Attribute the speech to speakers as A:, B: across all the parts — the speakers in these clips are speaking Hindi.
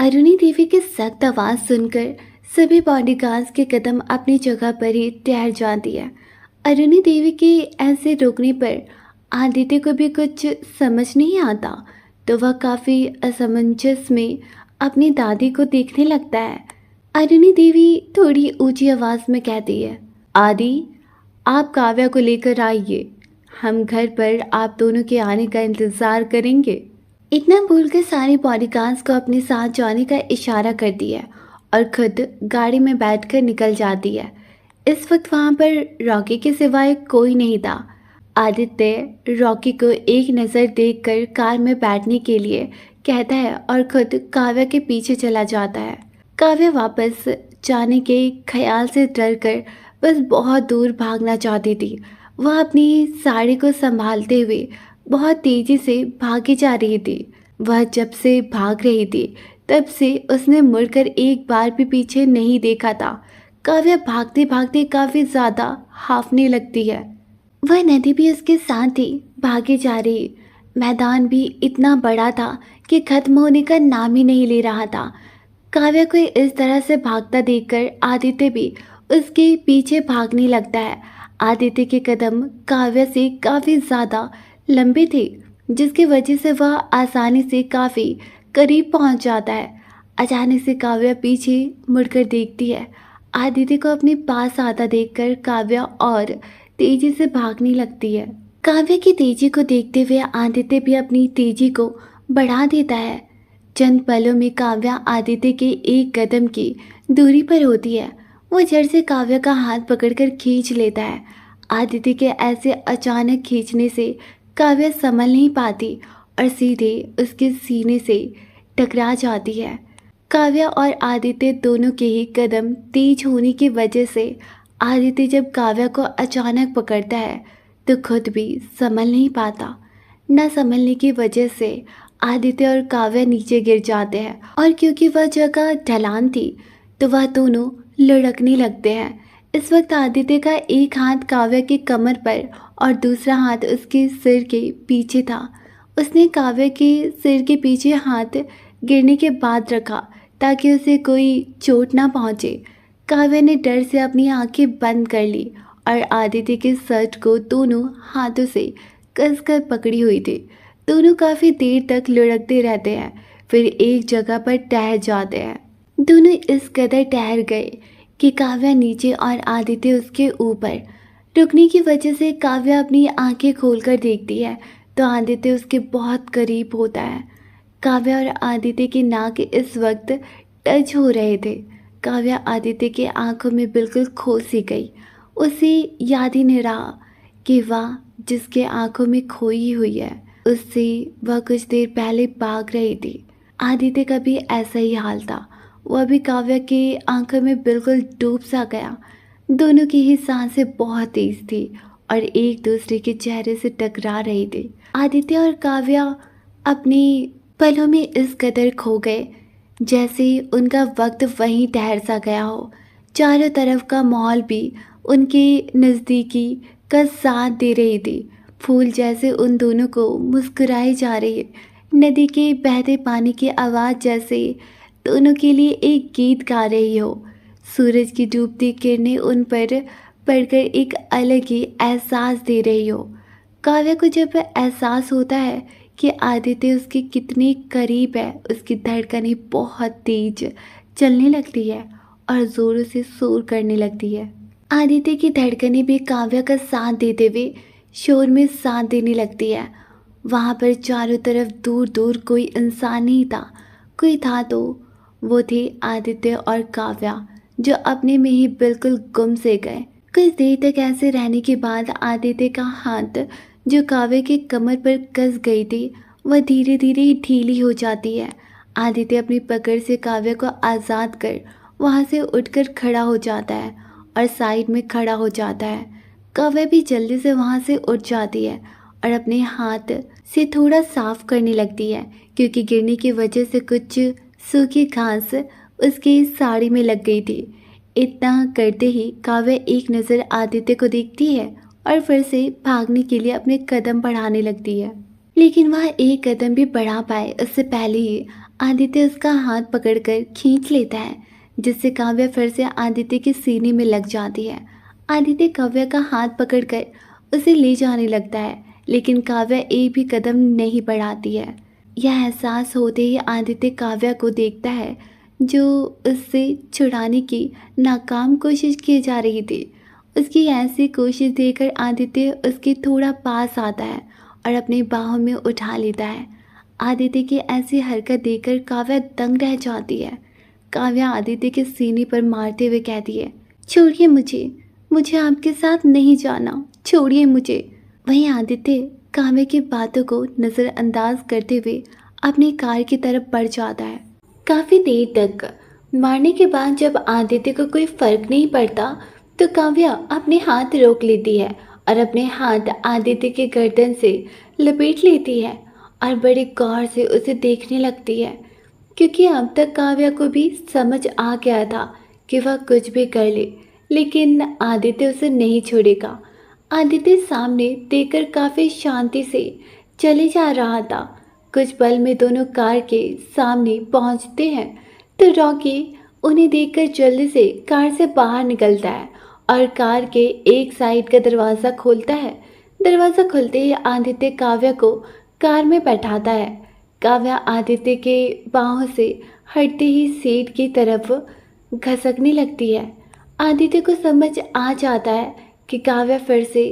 A: अरुणी देवी की सख्त आवाज सुनकर सभी बॉडीगार्ड्स के कदम अपनी जगह पर ही ठहर जाती है। अरुणी देवी के ऐसे रोकने पर आदित्य को भी कुछ समझ नहीं आता, तो वह काफी असमंजस में अपनी दादी को देखने लगता है। अरुणी देवी थोड़ी ऊंची आवाज में कहती है, आदि, आप काव्या को लेकर आइए। हम घर पर आप दोनों के आने का इंतजार करेंगे। इतना बोलकर सारे बॉडीगार्ड्स को अपने साथ जाने का इशारा कर दिया और खुद गाड़ी में बैठकर निकल जाती है। इस वक्त वहां पर रॉकी के सिवाय कोई नहीं था। आदित्य रॉकी को एक नज़र देखकर कार में बैठने के लिए कहता है और खुद काव्या के पीछे चला जाता है। काव्या वापस जाने के ख्याल से डर कर बस बहुत दूर भागना चाहती थी। वह अपनी साड़ी को संभालते हुए बहुत तेजी से भागी जा रही थी। वह जब से भाग रही थी तब से उसने मुड़कर एक बार भी पीछे नहीं देखा था। काव्या भागते भागते काफी ज्यादा हाफने लगती है। वह नदी भी उसके साथ ही भागी जा रही। मैदान भी इतना बड़ा था कि खत्म होने का नाम ही नहीं ले रहा था। काव्या को इस तरह से भागता देखकर आदित्य भी उसके पीछे भागने लगता है। आदित्य के कदम काव्या से काफी ज्यादा लंबी थी, जिसकी वजह से वह आसानी से काफ़ी करीब पहुंच जाता है। अचानक से काव्या पीछे मुड़कर देखती है। आदित्य को अपने पास आता देखकर काव्या और तेजी से भागने लगती है। काव्या की तेजी को देखते हुए आदित्य भी अपनी तेजी को बढ़ा देता है। चंद पलों में काव्या आदित्य के एक कदम की दूरी पर होती है। वो झट से काव्या का हाथ पकड़कर खींच लेता है। आदित्य के ऐसे अचानक खींचने से काव्या संभल नहीं पाती और सीधे उसके सीने से टकरा जाती है। काव्या और आदित्य दोनों के ही कदम तेज होने की वजह से आदित्य जब काव्या को अचानक पकड़ता है तो खुद भी संभल नहीं पाता। न संभलने की वजह से आदित्य और काव्या नीचे गिर जाते हैं और क्योंकि वह जगह ढलान थी तो वह दोनों लुढ़कने लगते हैं। इस वक्त आदित्य का एक हाथ काव्या की कमर पर और दूसरा हाथ उसके सिर के पीछे था। उसने काव्या के सिर के पीछे हाथ गिरने के बाद रखा ताकि उसे कोई चोट ना पहुंचे। काव्या ने डर से अपनी आंखें बंद कर ली और आदित्य के शर्ट को दोनों हाथों से कसकर पकड़ी हुई थी। दोनों काफ़ी देर तक लुढ़कते रहते हैं, फिर एक जगह पर ठहर जाते हैं। दोनों इस कदर ठहर गए कि काव्या नीचे और आदित्य उसके ऊपर। रुकने की वजह से काव्या अपनी आंखें खोलकर देखती है तो आदित्य उसके बहुत करीब होता है। काव्या और आदित्य की नाक इस वक्त टच हो रहे थे। काव्या आदित्य के आंखों में बिल्कुल खो सी गई। उसे याद ही नहीं रहा कि वह जिसके आंखों में खोई हुई है उससे वह कुछ देर पहले भाग रही थी। आदित्य का भी ऐसा ही हाल था। वह भी काव्या के आंखों में बिल्कुल डूब सा गया। दोनों की ही सांसें बहुत तेज थी और एक दूसरे के चेहरे से टकरा रही थी। आदित्य और काव्या अपनी पलों में इस कदर खो गए जैसे उनका वक्त वहीं ठहर सा गया हो। चारों तरफ का माहौल भी उनके नज़दीकी का साथ दे रही थी। फूल जैसे उन दोनों को मुस्कुराई जा रही है। नदी के बहते पानी की आवाज़ जैसे दोनों के लिए एक गीत गा रही हो। सूरज की डूबती किरणें उन पर पड़कर एक अलग ही एहसास दे रही हो। काव्या को जब एहसास होता है कि आदित्य उसके कितने करीब है, उसकी धड़कनें बहुत तेज चलने लगती है और ज़ोरों से शोर करने लगती है। आदित्य की धड़कनें भी काव्या का साथ देते हुए शोर में साथ देने लगती है। वहाँ पर चारों तरफ दूर दूर कोई इंसान नहीं था। कोई था तो वो थे आदित्य और काव्या, जो अपने में ही बिल्कुल गुम से गए। कुछ देर तक ऐसे रहने के बाद आदित्य का हाथ जो काव्या के कमर पर कस गई थी वह धीरे धीरे ढीली हो जाती है। आदित्य अपनी पकड़ से काव्या को आज़ाद कर वहाँ से उठकर खड़ा हो जाता है और साइड में खड़ा हो जाता है। काव्या भी जल्दी से वहाँ से उठ जाती है और अपने हाथ से थोड़ा साफ करने लगती है क्योंकि गिरने की वजह से कुछ सूखी घास उसकी साड़ी में लग गई थी। इतना करते ही काव्या एक नज़र आदित्य को देखती है और फिर से भागने के लिए अपने कदम बढ़ाने लगती है। लेकिन वह एक कदम भी बढ़ा पाए उससे पहले ही आदित्य उसका हाथ पकड़कर खींच लेता है, जिससे काव्या फिर से आदित्य के सीने में लग जाती है। आदित्य काव्या का हाथ पकड़कर उसे ले जाने लगता है, लेकिन काव्या एक भी कदम नहीं बढ़ाती है। यह एहसास होते ही आदित्य काव्या को देखता है, जो उससे छुड़ाने की नाकाम कोशिश की जा रही थी। उसकी ऐसी कोशिश देखकर आदित्य उसके थोड़ा पास आता है और अपनी बाहों में उठा लेता है। आदित्य की ऐसी हरकत देखकर काव्या दंग रह जाती है। काव्या आदित्य के सीने पर मारते हुए कहती है, छोड़िए मुझे, मुझे आपके साथ नहीं जाना, छोड़िए मुझे। वहीं आदित्य काव्या की बातों को नज़रअंदाज करते हुए अपनी कार की तरफ बढ़ जाता है। काफ़ी देर तक मारने के बाद जब आदित्य को कोई फर्क नहीं पड़ता, तो काव्या अपने हाथ रोक लेती है और अपने हाथ आदित्य के गर्दन से लपेट लेती है और बड़े गौर से उसे देखने लगती है, क्योंकि अब तक काव्या को भी समझ आ गया था कि वह कुछ भी कर ले, लेकिन आदित्य उसे नहीं छोड़ेगा। आदित्य सामने देखकर काफ़ी शांति से चले जा रहा था। कुछ पल में दोनों कार के सामने पहुंचते हैं, तो रॉकी उन्हें देखकर जल्दी से कार से बाहर निकलता है और कार के एक साइड का दरवाज़ा खोलता है। दरवाज़ा खुलते ही आदित्य काव्या को कार में बैठाता है। काव्या आदित्य के बाहों से हटते ही सीट की तरफ घसकने लगती है। आदित्य को समझ आ जाता है कि काव्या फिर से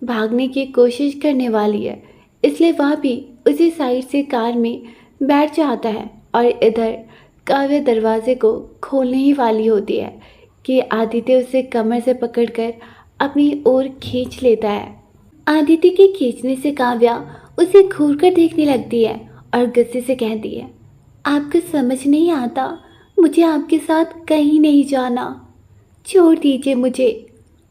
A: भागने की कोशिश करने वाली है, इसलिए वह भी उसी साइड से कार में बैठ जाता है और इधर काव्या दरवाजे को खोलने ही वाली होती है कि आदित्य उसे कमर से पकड़कर अपनी ओर खींच लेता है। आदित्य के खींचने से काव्या उसे घूरकर देखने लगती है और गुस्से से कहती है, आपको समझ नहीं आता, मुझे आपके साथ कहीं नहीं जाना, छोड़ दीजिए मुझे।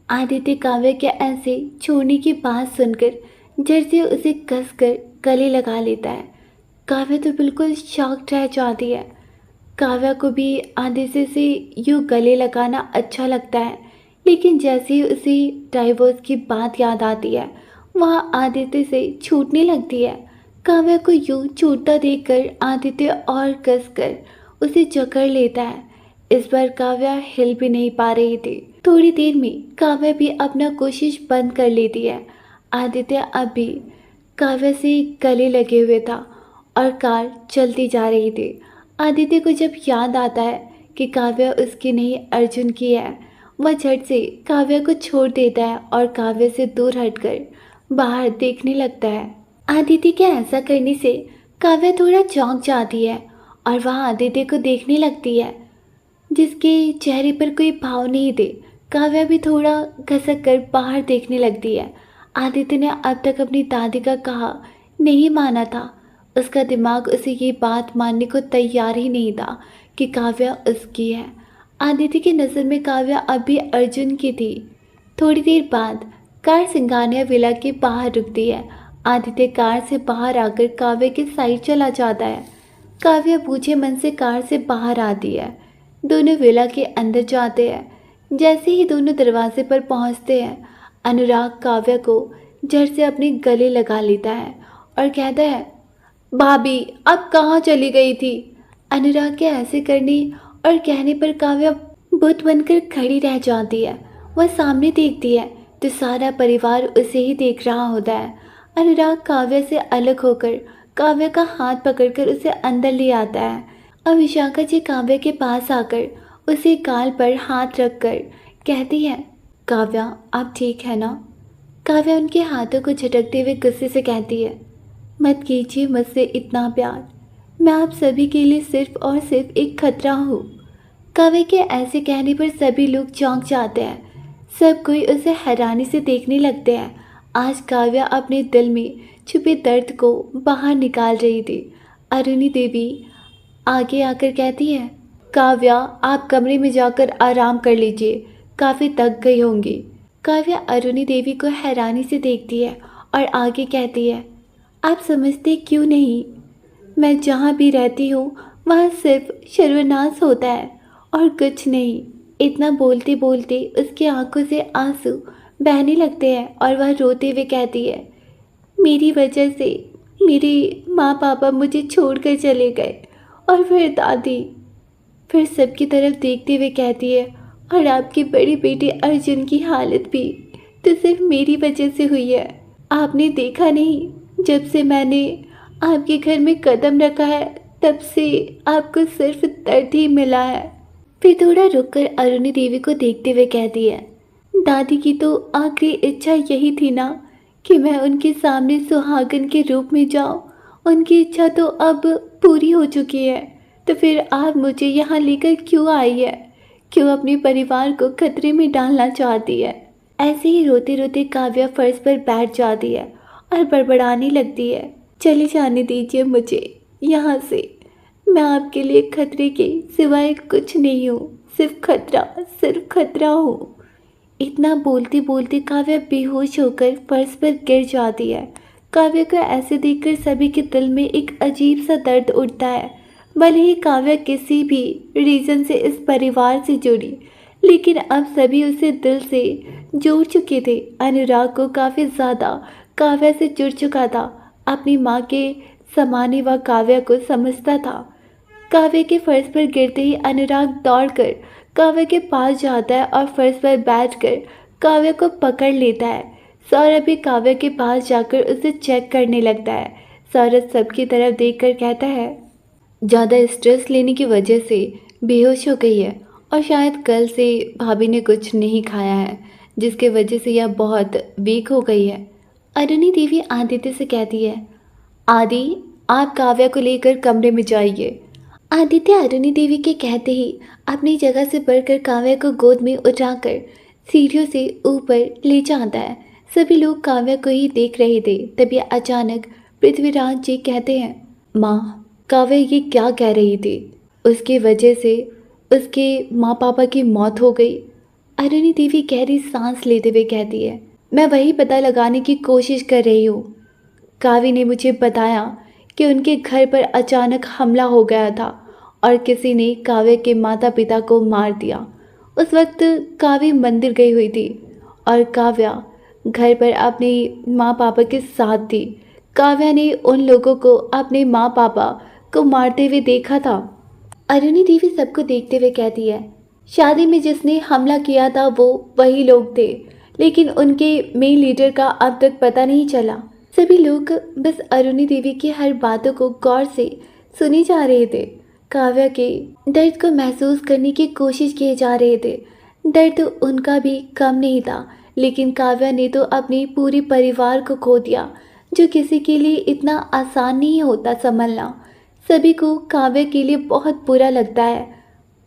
A: आदित्य काव्या के ऐसे छोड़ने की बात सुनकर जड़ से उसे कसकर गले लगा लेता है। काव्या तो बिल्कुल शॉक्ड रह जाती है। काव्या को भी आदित्य से यूँ गले लगाना अच्छा लगता है, लेकिन जैसे ही उसे डाइवोर्स की बात याद आती है, वह आदित्य से छूटने लगती है। काव्या को यूँ छूटता देखकर आदित्य और कसकर उसे जकड़ लेता है। इस बार काव्या हिल भी नहीं पा रही थी। थोड़ी देर में काव्या भी अपना कोशिश बंद कर लेती है। आदित्य अब भी काव्या से गले लगे हुए था और कार चलती जा रही थी। आदित्य को जब याद आता है कि काव्या उसकी नहीं अर्जुन की है, वह झट से काव्या को छोड़ देता है और काव्या से दूर हटकर बाहर देखने लगता है। आदित्य के ऐसा करने से काव्या थोड़ा चौंक जाती है और वह आदित्य को देखने लगती है, जिसके चेहरे पर कोई भाव नहीं थे। काव्या भी थोड़ा घसक कर बाहर देखने लगती है। आदित्य ने अब तक अपनी दादी का कहा नहीं माना था। उसका दिमाग उसे ये बात मानने को तैयार ही नहीं था कि काव्या उसकी है। आदित्य की नज़र में काव्या अभी अर्जुन की थी। थोड़ी देर बाद कार सिंघानिया विला के बाहर रुकती है। आदित्य कार से बाहर आकर काव्या के साइड चला जाता है। काव्या बूझे मन से कार से बाहर आती है। दोनों विला के अंदर जाते हैं। जैसे ही दोनों दरवाजे पर पहुंचते हैं, अनुराग काव्या को जड़ से अपने गले लगा लेता है और कहता है, भाभी अब कहाँ चली गई थी। अनुराग के ऐसे करने और कहने पर काव्या बुत बनकर खड़ी रह जाती है। वह सामने देखती है तो सारा परिवार उसे ही देख रहा होता है। अनुराग काव्या से अलग होकर काव्या का हाथ पकड़कर उसे अंदर ले आता है और विशाखा जी काव्या के पास आकर उसे गाल पर हाथ रखकर कहती है, काव्या आप ठीक है ना। काव्या उनके हाथों को झटकते हुए गुस्से से कहती है, मत कीजिए मुझसे इतना प्यार, मैं आप सभी के लिए सिर्फ और सिर्फ एक खतरा हूँ। काव्या के ऐसे कहने पर सभी लोग चौंक जाते हैं। सब कोई उसे हैरानी से देखने लगते हैं। आज काव्या अपने दिल में छुपे दर्द को बाहर निकाल रही थी। अरुणी देवी आगे आकर कहती है, काव्या आप कमरे में जाकर आराम कर लीजिए, काफ़ी थक गई होंगी। काव्या अरुणी देवी को हैरानी से देखती है और आगे कहती है, आप समझते क्यों नहीं, मैं जहाँ भी रहती हूँ वहाँ सिर्फ सर्वनाश होता है और कुछ नहीं। इतना बोलते बोलते उसकी आंखों से आंसू बहने लगते हैं और वह रोते हुए कहती है, मेरी वजह से मेरे माँ पापा मुझे छोड़कर चले गए और फिर दादी। फिर सबकी तरफ देखते हुए कहती है, और आपकी बड़ी बेटी अर्जुन की हालत भी तो सिर्फ मेरी वजह से हुई है। आपने देखा नहीं, जब से मैंने आपके घर में कदम रखा है तब से आपको सिर्फ दर्द ही मिला है। फिर थोड़ा रुककर अरुणी देवी को देखते हुए कहती है, दादी की तो आखिरी इच्छा यही थी ना कि मैं उनके सामने सुहागन के रूप में जाऊं। उनकी इच्छा तो अब पूरी हो चुकी है, तो फिर आप मुझे यहाँ लेकर क्यों आई है? क्यों अपने परिवार को खतरे में डालना चाहती है? ऐसे ही रोते रोते काव्या फर्श पर बैठ जाती है और बड़बड़ाने लगती है, चले जाने दीजिए मुझे यहाँ से। मैं आपके लिए खतरे के सिवाय कुछ नहीं हूँ, सिर्फ खतरा हूँ। इतना बोलते बोलते काव्या बेहोश होकर फर्श पर गिर जाती है। काव्या को ऐसे देखकर सभी के दिल में एक अजीब सा दर्द उठता है। भले ही काव्या किसी भी रीज़न से इस परिवार से जुड़ी, लेकिन अब सभी उसे दिल से जोड़ चुके थे। अनुराग को काफ़ी ज़्यादा काव्या से जुड़ चुका था। अपनी माँ के समाने वह काव्या को समझता था। काव्या के फर्श पर गिरते ही अनुराग दौड़कर काव्या के पास जाता है और फर्श पर बैठकर काव्या को पकड़ लेता है। सौरभ भी काव्या के पास जाकर उसे चेक करने लगता है। सौरभ सबकी तरफ देखकर कहता है, ज़्यादा स्ट्रेस लेने की वजह से बेहोश हो गई है और शायद कल से भाभी ने कुछ नहीं खाया है, जिसके वजह से यह बहुत वीक हो गई है। अरुणी देवी आदित्य से कहती है, आदि, आप काव्या को लेकर कमरे में जाइए। आदित्य अरुणी देवी के कहते ही अपनी जगह से बढ़कर काव्या को गोद में उठाकर सीढ़ियों से ऊपर ले जाता है। सभी लोग काव्या को ही देख रहे थे। तभी अचानक पृथ्वीराज जी कहते हैं, माँ, काव्या ये क्या कह रही थी? उसकी वजह से उसके माँ पापा की मौत हो गई। अरुणी देवी गहरी सांस लेते हुए कहती है, मैं वही पता लगाने की कोशिश कर रही हूँ। काव्या ने मुझे बताया कि उनके घर पर अचानक हमला हो गया था और किसी ने काव्या के माता पिता को मार दिया। उस वक्त काव्या मंदिर गई हुई थी और काव्या घर पर अपने माँ पापा के साथ थी। काव्या ने उन लोगों को अपने माँ पापा को मारते हुए देखा था। अरुणी देवी सबको देखते हुए कहती है, शादी में जिसने हमला किया था वो वही लोग थे, लेकिन उनके मेन लीडर का अब तक पता नहीं चला। सभी लोग बस अरुणी देवी की हर बातों को गौर से सुने जा रहे थे। काव्या के दर्द को महसूस करने की कोशिश किए जा रहे थे। दर्द उनका भी कम नहीं था, लेकिन काव्या ने तो अपने पूरे परिवार को खो दिया, जो किसी के लिए इतना आसान नहीं होता संभलना। सभी को काव्या के लिए बहुत बुरा लगता है।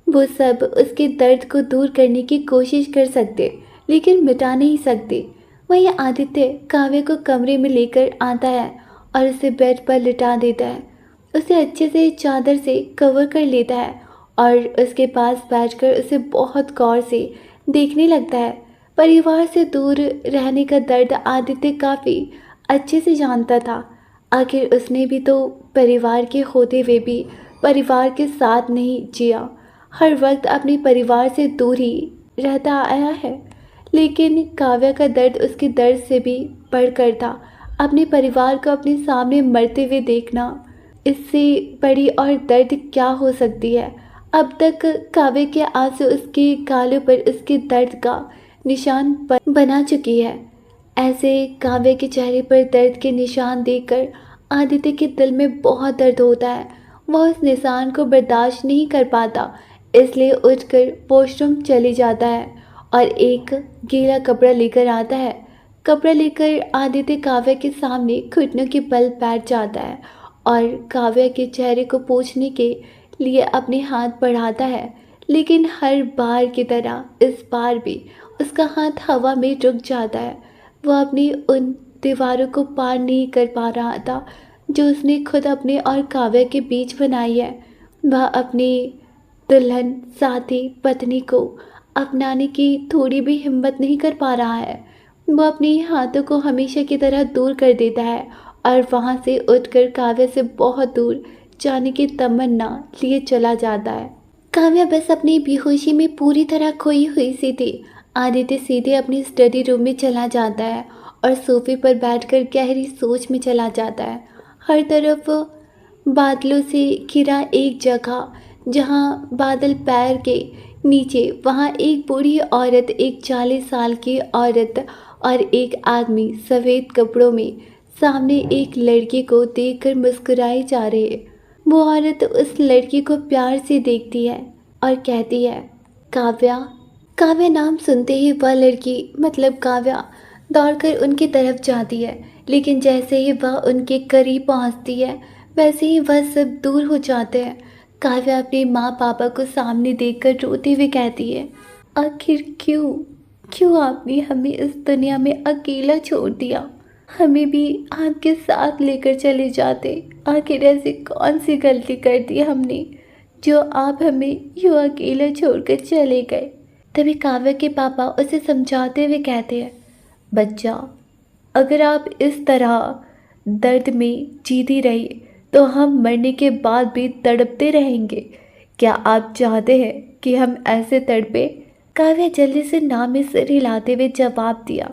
A: वो सब उसके दर्द को दूर करने की कोशिश कर सकते, लेकिन मिटा नहीं सकते। वहीं आदित्य काव्या को कमरे में लेकर आता है और उसे बेड पर लिटा देता है। उसे अच्छे से चादर से कवर कर लेता है और उसके पास बैठकर उसे बहुत गौर से देखने लगता है। परिवार से दूर रहने का दर्द आदित्य काफ़ी अच्छे से जानता था। आखिर उसने भी तो परिवार के होते हुए भी परिवार के साथ नहीं जिया, हर वक्त अपने परिवार से दूर ही रहता आया है। लेकिन काव्या का दर्द उसके दर्द से भी बढ़कर था। अपने परिवार को अपने सामने मरते हुए देखना, इससे बड़ी और दर्द क्या हो सकती है। अब तक काव्या के आंसू उसके गालों पर उसके दर्द का निशान बना चुकी है। ऐसे काव्या के चेहरे पर दर्द के निशान देखकर आदित्य के दिल में बहुत दर्द होता है। वह उस निशान को बर्दाश्त नहीं कर पाता, इसलिए उठकर वॉशरूम चले जाता है और एक गीला कपड़ा लेकर आता है। कपड़ा लेकर आदित्य काव्या के सामने घुटनों के बल बैठ जाता है और काव्या के चेहरे को पोंछने के लिए अपने हाथ बढ़ाता है, लेकिन हर बार की तरह इस बार भी उसका हाथ हवा में रुक जाता है। वह अपनी उन दीवारों को पार नहीं कर पा रहा था जो उसने खुद अपने और काव्या के बीच बनाई है। वह अपनी दुल्हन, साथी, पत्नी को अपनाने की थोड़ी भी हिम्मत नहीं कर पा रहा है। वह अपने हाथों को हमेशा की तरह दूर कर देता है और वहाँ से उठकर काव्या से बहुत दूर जाने की तमन्ना लिए चला जाता है। काव्या बस अपनी बेहोशी में पूरी तरह खोई हुई सी थी। आदित्य सीधे अपनी स्टडी रूम में चला जाता है और सोफे पर बैठकर गहरी सोच में चला जाता है। हर तरफ बादलों से घिरा एक जगह, जहाँ बादल पैर के नीचे, वहाँ एक बूढ़ी औरत, एक 40 साल की औरत और एक आदमी सफ़ेद कपड़ों में सामने एक लड़के को देखकर मुस्कुराए जा रहे हैं। वो औरत उस लड़की को प्यार से देखती है और कहती है, काव्या। काव्या नाम सुनते ही वह लड़की, मतलब काव्या, दौड़कर उनकी तरफ जाती है, लेकिन जैसे ही वह उनके करीब पहुंचती है वैसे ही वह सब दूर हो जाते हैं। काव्या अपने माँ पापा को सामने देखकर रोते हुए कहती है, आखिर क्यों क्यों आपने हमें इस दुनिया में अकेला छोड़ दिया? हमें भी आपके साथ लेकर चले जाते। आखिर ऐसी कौन सी गलती कर दी हमने जो आप हमें यूँ अकेला छोड़कर चले गए? तभी काव्या के पापा उसे समझाते हुए कहते हैं, बच्चा, अगर आप इस तरह दर्द में जीती रही तो हम मरने के बाद भी तड़पते रहेंगे। क्या आप चाहते हैं कि हम ऐसे तड़पे? काव्या जल्दी से ना में सिर हिलाते हुए जवाब दिया,